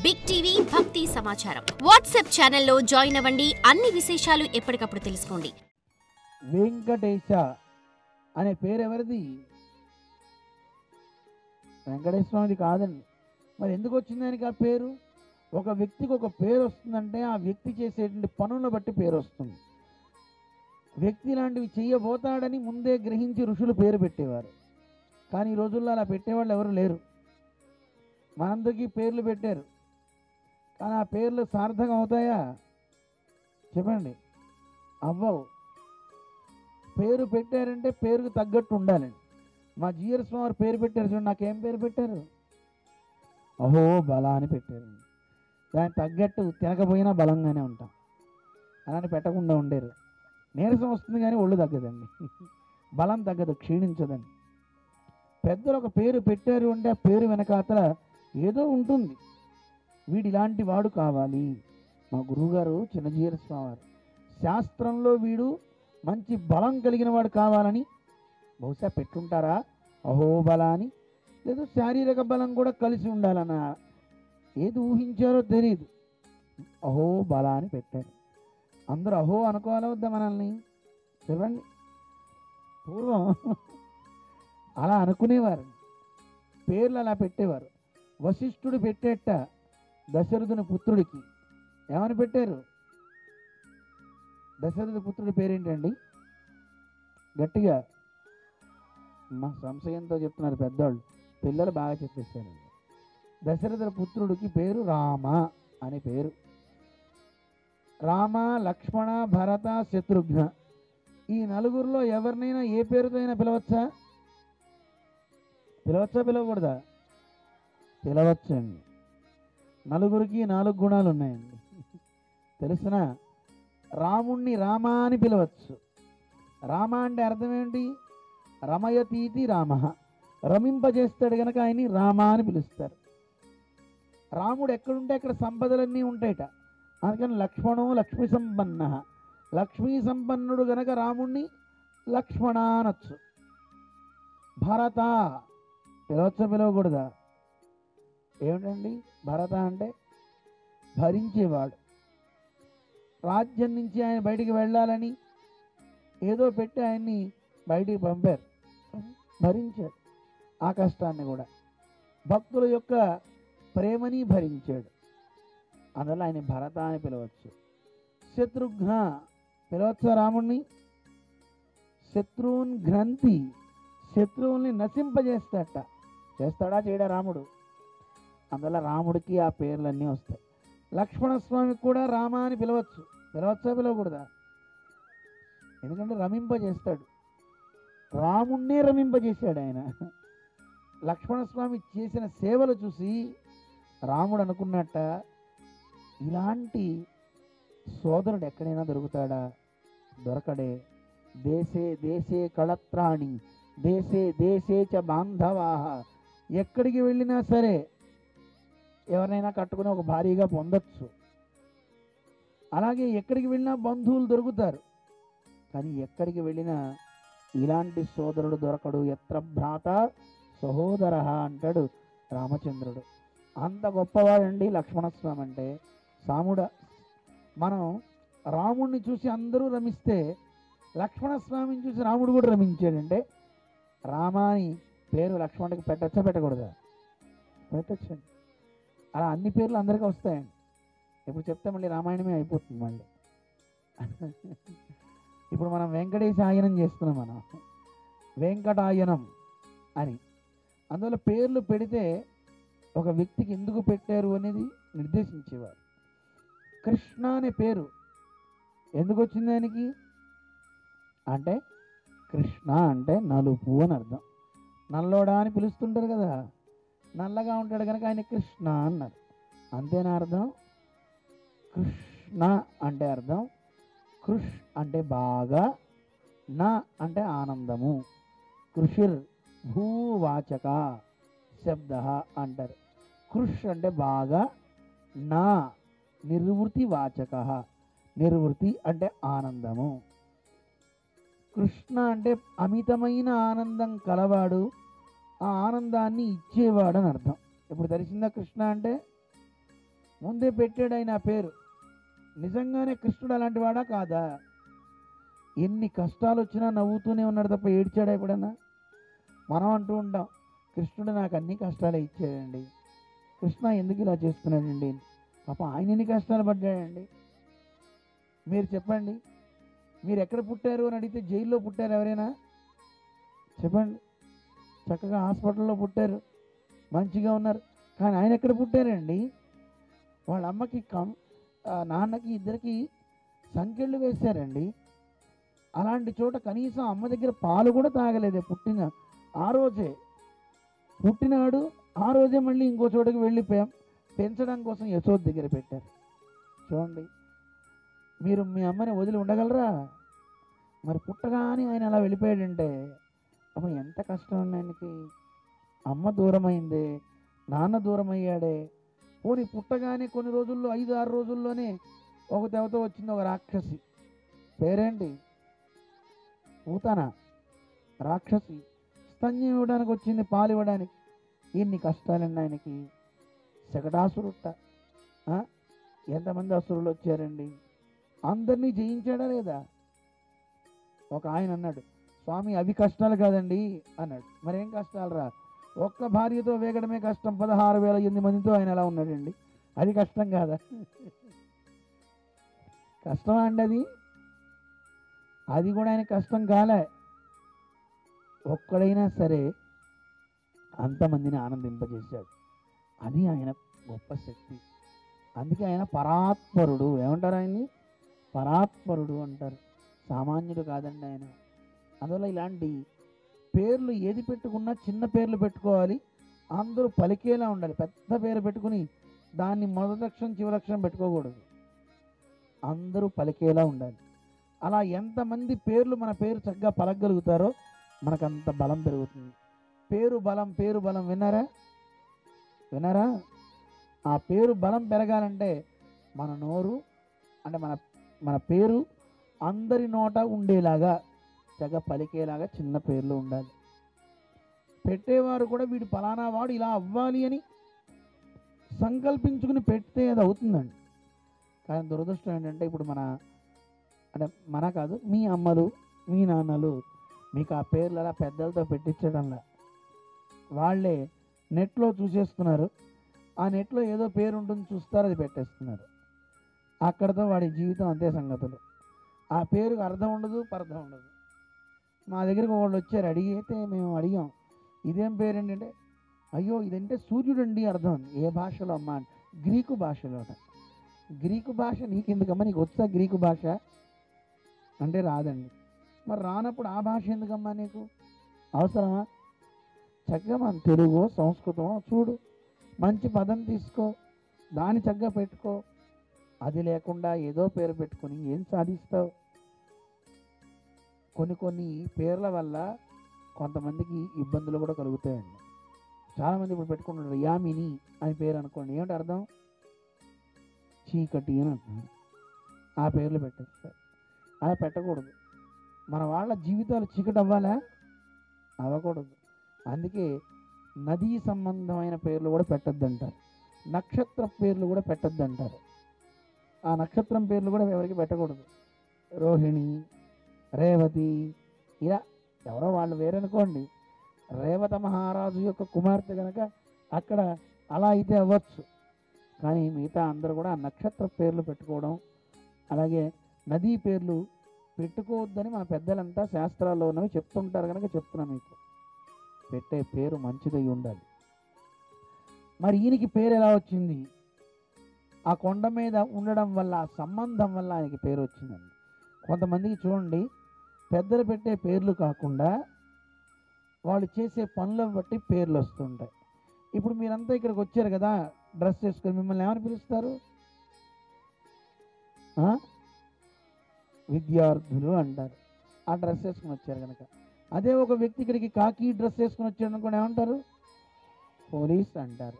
Big TV భక్తి సమాచారం WhatsApp ఛానల్లో జాయిన్ అవ్వండి. అన్ని విశేషాలు ఎప్పటికప్పుడు తెలుసుకోండి. వెంకటేశ అనే పేరు ఎవరిది? వెంకటేశ్వర స్వామిది కాదండి. మరి ఎందుకు వచ్చింది దానికి ఆ పేరు? ఒక వ్యక్తికి ఒక పేరు వస్తుందంటే ఆ వ్యక్తి చేసేటువంటి పనులను బట్టి పేరు వస్తుంది. వ్యక్తి లాంటివి చెయ్యబోతాడని ముందే గ్రహించి ఋషులు పేరు పెట్టేవారు. కానీ ఈ రోజుల్లో అలా పెట్టేవాళ్ళు ఎవరు లేరు. మనందరికీ పేర్లు పెట్టారు, కానీ ఆ పేర్లు సార్థకం అవుతాయా చెప్పండి? అవ్వవు. పేరు పెట్టారంటే పేరుకు తగ్గట్టు ఉండాలండి. మా జీఆర్ స్వామి పేరు పెట్టారు చూడండి, నాకేం పేరు పెట్టారు? అహో బల అని పెట్టారు. దానికి తగ్గట్టు తినకపోయినా బలంగానే ఉంటాం. అలానే పెట్టకుండా ఉండేరు. నీరసం వస్తుంది కానీ ఒళ్ళు తగ్గదండి, బలం తగ్గదు, క్షీణించదండి. పెద్దలు ఒక పేరు పెట్టారు అంటే ఆ పేరు వెనకాతల ఏదో ఉంటుంది. వీడు ఇలాంటి వాడు కావాలి. మా గురువుగారు చిన్నజీయర్ స్వామి శాస్త్రంలో వీడు మంచి బలం కలిగిన వాడు కావాలని బహుశా పెట్టుంటారా అహోబల అని, లేదు శారీరక బలం కూడా కలిసి ఉండాలన్న, ఏది ఊహించారో తెలియదు. అహోబల అని పెట్టారు. అందరూ అహో అనుకోవాలా వద్దా మనల్ని చెప్పండి? పూర్వం అలా అనుకునేవారు, పేర్లు అలా పెట్టేవారు. వశిష్ఠుడు పెట్టేట దశరథుని పుత్రుడికి ఏమని పెట్టారు? దశరథుడి పుత్రుడి పేరేంటండి? గట్టిగా మా సంశయంతో చెప్తున్నారు పెద్దవాళ్ళు, పిల్లలు బాగా చెప్పేశారండి. దశరథుడి పుత్రుడికి పేరు రామ అని పేరు. రామ, లక్ష్మణ, భరత, శత్రుఘ్న ఈ నలుగురిలో ఎవరినైనా ఏ పేరుతో అయినా పిలవచ్చా? పిలవకూడదా? పిలవచ్చండి. నలుగురికి 4 గుణాలు ఉన్నాయండి తెలుసున. రాముణ్ణి రామ అని పిలవచ్చు. రామ అంటే అర్థం ఏంటి? రమయతీతి రామ, రమింపజేస్తాడు కనుక ఆయన్ని రామ అని పిలుస్తారు. రాముడు ఎక్కడుంటే అక్కడ సంపదలన్నీ ఉంటాయట. అందుకని లక్ష్మణో లక్ష్మీ సంపన్న, లక్ష్మీ సంపన్నుడు గనక రాముణ్ణి లక్ష్మణ అనొచ్చు. భరత పిలవకూడదా? ఏమిటండి భరత అంటే? భరించేవాడు. రాజ్యం నుంచి ఆయన బయటికి వెళ్ళాలని ఏదో పెట్టి ఆయన్ని బయటికి పంపారు, భరించాడు ఆ కష్టాన్ని కూడా. భక్తుల యొక్క ప్రేమని భరించాడు, అందువల్ల ఆయన భరత అని పిలవచ్చు. శత్రుఘ్న పిలవచ్చా రాముణ్ణి? శత్రువున్ గ్రంథి, శత్రువుల్ని నశింపజేస్తాడట. చేస్తాడా చేయడా రాముడు? అందువల్ల రాముడికి ఆ పేర్లన్నీ వస్తాయి. లక్ష్మణస్వామికి కూడా రామ అని పిలవచ్చు. పిలవచ్చా పిలవకూడదా? ఎందుకంటే రమింపజేస్తాడు, రాముణ్ణే రమింపజేశాడు ఆయన. లక్ష్మణస్వామి చేసిన సేవలు చూసి రాముడు అనుకున్నట్ట, ఇలాంటి సోదరుడు ఎక్కడైనా దొరుకుతాడా? దొరకడే. దేశే దేశే కళత్రాణి, దేశే దేశే చ బాంధవా. ఎక్కడికి వెళ్ళినా సరే ఎవరినైనా కట్టుకుని ఒక భారీగా పొందొచ్చు. అలాగే ఎక్కడికి వెళ్ళినా బంధువులు దొరుకుతారు, కానీ ఎక్కడికి వెళ్ళినా ఇలాంటి సోదరుడు దొరకడు. ఎత్ర భ్రాత సహోదర అంటాడు రామచంద్రుడు. అంత గొప్పవాడండి లక్ష్మణస్వామి అంటే. మనం రాముడిని చూసి అందరూ రమిస్తే లక్ష్మణస్వామిని చూసి రాముడు కూడా రమించాడంటే రామాని పేరు లక్ష్మణుడికి పెట్టచ్చా పెట్టకూడదా? పెట్టచ్చండి. అలా అన్ని పేర్లు అందరికీ వస్తాయండి. ఇప్పుడు చెప్తే మళ్ళీ రామాయణమే అయిపోతుంది మళ్ళీ. ఇప్పుడు మనం వెంకటేశాయనం చేస్తున్నాం, మనం వెంకటాయనం అని. అందువల్ల పేర్లు పెడితే ఒక వ్యక్తికి ఎందుకు పెట్టారు అనేది నిర్దేశించేవారు. కృష్ణ అనే పేరు ఎందుకు వచ్చింది ఆయనకి అంటే, కృష్ణ అంటే నలుపు అని అర్థం. నల్లోడా అని పిలుస్తుంటారు కదా, నల్లగా ఉంటాడు కనుక ఆయన కృష్ణ అన్నారు. అంతేనా అర్థం? కృష్ణ అంటే అర్థం కృష్ అంటే బాగా, నా అంటే ఆనందము. కృషిర్ భూవాచక శబ్ద అంటారు. కృష్ అంటే బాగా, నా నిర్వృతి వాచక, నిర్వృతి అంటే ఆనందము. కృష్ణ అంటే అమితమైన ఆనందం కలవాడు, ఆ ఆనందాన్ని ఇచ్చేవాడు అని అర్థం. ఇప్పుడు తెలిసిందా కృష్ణ అంటే? ముందే పెట్టాడు ఆయన ఆ పేరు. నిజంగానే కృష్ణుడు అలాంటి వాడా కాదా? ఎన్ని కష్టాలు వచ్చినా నవ్వుతూనే ఉన్నాడు తప్ప ఏడ్చాడా ఎప్పుడన్నా? మనం అంటూ ఉంటాం, కృష్ణుడు నాకు అన్ని కష్టాలే ఇచ్చాడండి, కృష్ణ ఎందుకు ఇలా చేస్తున్నాడండి. పాప ఆయన ఎన్ని కష్టాలు పడ్డాడండి. మీరు చెప్పండి, మీరు ఎక్కడ పుట్టారు అని అడిగితే జైల్లో పుట్టారు ఎవరైనా? చెప్పండి. చక్కగా హాస్పిటల్లో పుట్టారు, మంచిగా ఉన్నారు. కానీ ఆయన ఎక్కడ పుట్టారండి? వాళ్ళ అమ్మకి నాన్నకి ఇద్దరికి సంకెళ్ళు వేశారండి. అలాంటి చోట కనీసం అమ్మ దగ్గర పాలు కూడా తాగలేదే పుట్టిన ఆ రోజే. పుట్టినాడు ఆ రోజే మళ్ళీ ఇంకో చోటకి వెళ్ళిపోయాం, పెంచడం కోసం యశోద దగ్గర పెట్టారు. చూడండి, మీరు మీ అమ్మని వదిలి ఉండగలరా? మరి పుట్టగానే ఆయన అలా వెళ్ళిపోయాడంటే అమ్మ ఎంత కష్టం అండి ఆయనకి. అమ్మ దూరమైందే, నాన్న దూరం అయ్యాడే. పోనీ పుట్టగానే కొన్ని రోజుల్లో 5-6 రోజుల్లోనే ఒక దేవత వచ్చింది, ఒక రాక్షసి. పేరేంటి? పూతన రాక్షసి. స్తన్యం ఇవ్వడానికి వచ్చింది, పాలు ఇవ్వడానికి. ఎన్ని కష్టాలండి ఆయనకి. శకటాసురుట్ట. ఎంతమంది అసురులు వచ్చారండి, అందరినీ జయించాడా లేదా? ఒక ఆయన అన్నాడు, స్వామి అవి కష్టాలు కాదండి అన్నాడు. మరేం కష్టాలు రా? ఒక్క భార్యతో వేగడమే కష్టం, 16,008 మందితో ఆయన ఎలా ఉన్నాడండి, అది కష్టం కాదా? కష్టమా అండి అది? అది కూడా ఆయన కష్టం కాలే. ఒక్కడైనా సరే అంతమందిని ఆనందింపజేశాడు. అది ఆయన గొప్ప శక్తి. అందుకే ఆయన పరాత్పరుడు. ఏమంటారు ఆయన్ని? పరాత్పరుడు అంటారు. సామాన్యుడు కాదండి ఆయన. అందువల్ల ఇలాంటి పేర్లు ఏది పెట్టుకున్నా చిన్న పేర్లు పెట్టుకోవాలి, అందరూ పలికేలా ఉండాలి. పెద్ద పేరు పెట్టుకుని దాన్ని మొదటి అక్షరం చివరి అక్షరం పెట్టుకోకూడదు, అందరూ పలికేలా ఉండాలి. అలా ఎంతమంది పేర్లు మన పేరు చక్కగా పలకగలుగుతారో మనకంత బలం పెరుగుతుంది. పేరు బలం, పేరు బలం. విన్నారా? విన్నారా? ఆ పేరు బలం పెరగాలంటే మన నోరు అంటే మన పేరు అందరి నోట ఉండేలాగా చక్కగా పలికేలాగా చిన్న పేర్లు ఉండాలి. పెట్టేవారు కూడా వీడు ఫలానా వాడు ఇలా అవ్వాలి అని సంకల్పించుకుని పెడితే అది అవుతుందండి. కానీ దురదృష్టం ఏంటంటే ఇప్పుడు మన కాదు, మీ అమ్మలు మీ నాన్నలు మీకు ఆ పేర్లు అలా పెద్దలతో పెట్టించడంలా, వాళ్ళే నెట్లో చూసేస్తున్నారు. ఆ నెట్లో ఏదో పేరు ఉంటుంది, చూస్తారు, అది పెట్టేస్తున్నారు. అక్కడతో వాడి జీవితం అంతే సంగతులు. ఆ పేరుకు అర్థం ఉండదు, పర్థం ఉండదు. మా దగ్గరికి వాళ్ళు వచ్చారు, అడిగితే మేము అడిగాం, ఇదేం పేరండి అంటే, అయ్యో ఇదంటే సూర్యుడండి అర్థం. ఏ భాషలో అమ్మా? గ్రీకు భాషలో. గ్రీకు భాష నీకెందుకమ్మా, నీకు వచ్చా గ్రీకు భాష అంటే? రాదండి. మరి రానప్పుడు ఆ భాష ఎందుకమ్మా నీకు? అవసరమా? చక్కగా మన తెలుగు సంస్కృతం చూడు, మంచి పదం తీసుకో, దాన్ని చక్కగా పెట్టుకో. అది లేకుండా ఏదో పేరు పెట్టుకొని ఏం సాధిస్తావు? కొన్ని పేర్ల వల్ల కొంతమందికి ఇబ్బందులు కూడా కలుగుతాయండి. చాలామంది ఇప్పుడు పెట్టుకుంటున్నారు యామిని అని పేరు అనుకోండి, ఏమిటి అర్థం? చీకటి అని అంటున్నారు. ఆ పేర్లు పెట్టేస్తారు. అలా పెట్టకూడదు. మన వాళ్ళ జీవితాలు చీకటి అవ్వాలా? అవ్వకూడదు. అందుకే నదీ సంబంధమైన పేర్లు కూడా పెట్టద్దంటారు, నక్షత్ర పేర్లు కూడా పెట్టద్దంటారు. ఆ నక్షత్రం పేర్లు కూడా ఎవరికి పెట్టకూడదు. రోహిణి, రేవతి, ఇలా ఎవరో వాళ్ళు వేరనుకోండి. రేవత మహారాజు యొక్క కుమార్తె కనుక అక్కడ అలా అయితే అవ్వచ్చు. కానీ మిగతా అందరూ కూడా ఆ నక్షత్ర పేర్లు పెట్టుకోవడం, అలాగే నదీ పేర్లు పెట్టుకోవద్దని మన పెద్దలంతా శాస్త్రాల్లో ఉన్నవి చెప్తుంటారు కనుక చెప్తున్నా మీకు. పెట్టే పేరు మంచిదై ఉండాలి. మరి ఈయనకి పేరు ఎలా వచ్చింది? ఆ కొండ మీద ఉండడం వల్ల, ఆ సంబంధం వల్ల ఆయనకి పేరు వచ్చిందండి. కొంతమందికి చూడండి, పెద్దలు పెట్టే పేర్లు కాకుండా వాళ్ళు చేసే పనులను బట్టి పేర్లు వస్తుంటాయి. ఇప్పుడు మీరంతా ఇక్కడికి వచ్చారు కదా డ్రెస్ వేసుకొని, మిమ్మల్ని ఏమని పిలుస్తారు? విద్యార్థులు అంటారు, ఆ డ్రెస్ వేసుకుని వచ్చారు కనుక. అదే ఒక వ్యక్తి ఇక్కడికి కాకి డ్రెస్ వేసుకుని వచ్చాడు అనుకోండి, ఏమంటారు? పోలీస్ అంటారు.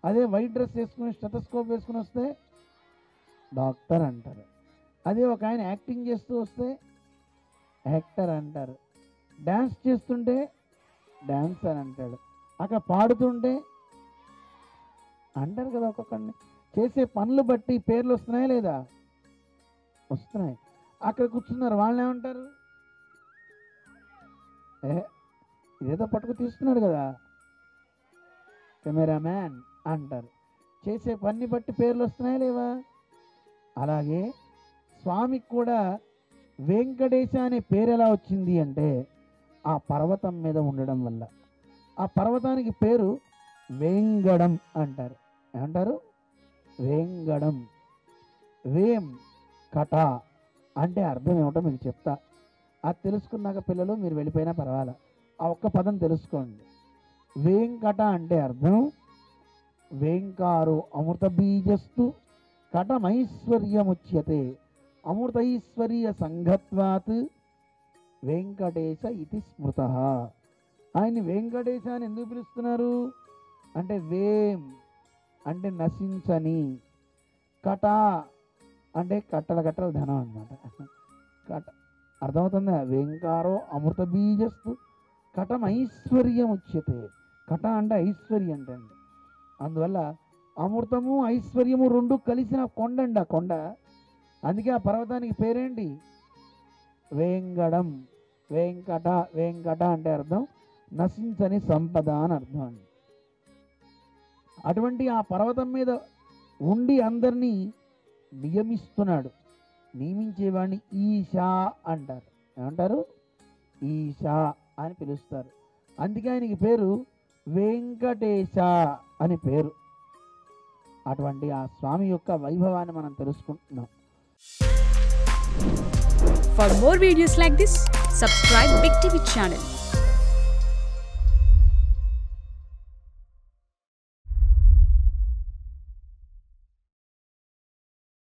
అదే వైట్ డ్రెస్ వేసుకుని స్టెథోస్కోప్ వేసుకుని వస్తే డాక్టర్ అంటారు. అదే ఒక ఆయన యాక్టింగ్ చేస్తూ వస్తే యాక్టర్ అంటారు. డ్యాన్స్ చేస్తుంటే డాన్సర్ అంటాడు. అక్కడ పాడుతుంటే అంటారు కదా ఒక్కొక్కడిని. చేసే పనులు బట్టి పేర్లు వస్తున్నాయా లేదా? వస్తున్నాయి. అక్కడ కూర్చున్నారు, వాళ్ళని ఏమంటారు? ఇదేదో పట్టుకు తీస్తున్నాడు కదా, కెమెరామ్యాన్ అంటారు. చేసే పని బట్టి పేర్లు వస్తున్నాయా లేవా? అలాగే స్వామికి కూడా వెంకటేశ అనే పేరు ఎలా వచ్చింది అంటే ఆ పర్వతం మీద ఉండడం వల్ల. ఆ పర్వతానికి పేరు వేంగడం అంటారు. ఏమంటారు? వేంగడం. వేం కట అంటే అర్థం ఏమిటో మీకు చెప్తా. అది తెలుసుకున్నాక పిల్లలు మీరు వెళ్ళిపోయినా పర్వాలా, ఆ ఒక్క పదం తెలుసుకోండి. వేంకట అంటే అర్థం వేంకారో అమృత బీజస్తు కటమైశ్వర్యముచ్యతే అమృతైశ్వర్య సంఘత్వాత్ వెంకటేశ ఇది స్మృత. ఆయన్ని వెంకటేశ అని ఎందుకు పిలుస్తున్నారు అంటే వేం అంటే నశించని, కట అంటే కట్టల కట్టల ధనం అన్నమాట. కట అర్థమవుతుందా? వేంకారో అమృత బీజస్తు కటమైశ్వర్యం ఉచ్యతే. కట అంటే ఐశ్వర్యం అంటండి. అందువల్ల అమృతము ఐశ్వర్యము రెండు కలిసిన కొండ అండి ఆ కొండ. అందుకే ఆ పర్వతానికి పేరేంటి? వేంగడం. వెంకట. వెంకట అంటే అర్థం నశించని సంపద అని అర్థం అండి. అటువంటి ఆ పర్వతం మీద ఉండి అందరినీ నియమిస్తున్నాడు. నియమించేవాడిని ఈశా అంటారు. ఏమంటారు? ఈశా అని పిలుస్తారు. అందుకే ఆయనకి పేరు వెంకటేశ అని పేరు. అటువంటి ఆ స్వామి యొక్క వైభవాన్ని మనం తెలుసుకుంటున్నాం. For more videos like this, subscribe Big TV channel.